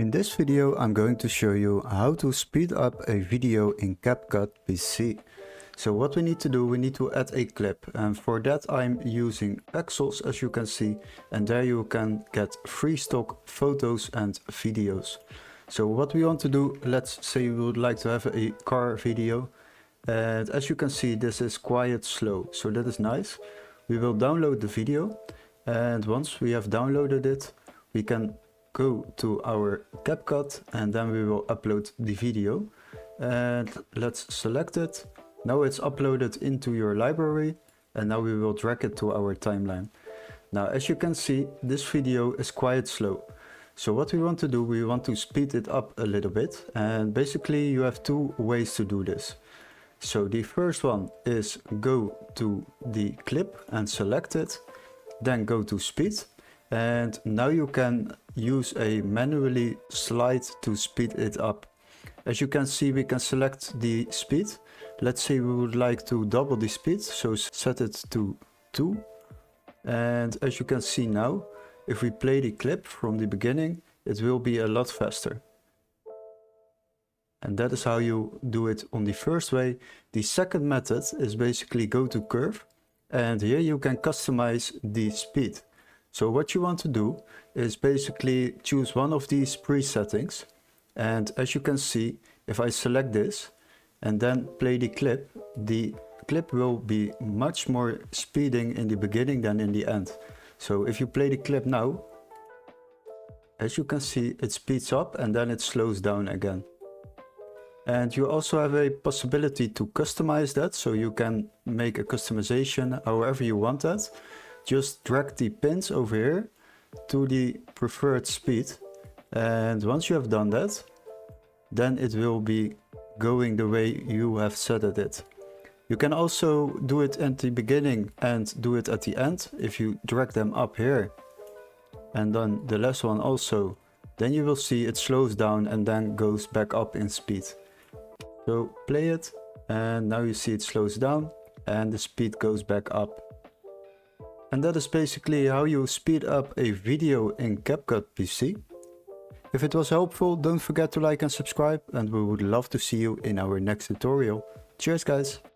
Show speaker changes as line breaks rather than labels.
In this video I'm going to show you how to speed up a video in CapCut PC. So what we need to do, we need to add a clip, and for that I'm using Pexels, as you can see, and there you can get free stock photos and videos. So what we want to do, let's say we would like to have a car video, and as you can see this is quite slow, so that is nice. We will download the video, and once we have downloaded it we can go to our CapCut and then we will upload the video. And let's select it. Now it's uploaded into your library, and now we will drag it to our timeline. Now as you can see, this video is quite slow. So what we want to do, we want to speed it up a little bit, and basically you have two ways to do this. So the first one is go to the clip and select it, then go to speed. And now you can use a manually slide to speed it up. As you can see, we can select the speed. Let's say we would like to double the speed, so set it to 2. And as you can see now, if we play the clip from the beginning, it will be a lot faster. And that is how you do it on the first way. The second method is basically go to curve, and here you can customize the speed. So what you want to do is basically choose one of these presettings, and as you can see, if I select this and then play the clip will be much more speeding in the beginning than in the end. So if you play the clip now, as you can see, it speeds up and then it slows down again. And you also have a possibility to customize that, so you can make a customization however you want that. Just drag the pins over here to the preferred speed, and once you have done that, then it will be going the way you have set it. You can also do it at the beginning and do it at the end. If you drag them up here and then the last one also, then you will see it slows down and then goes back up in speed. So play it, and now you see it slows down and the speed goes back up. And that is basically how you speed up a video in CapCut PC. If it was helpful, don't forget to like and subscribe, and we would love to see you in our next tutorial. Cheers guys!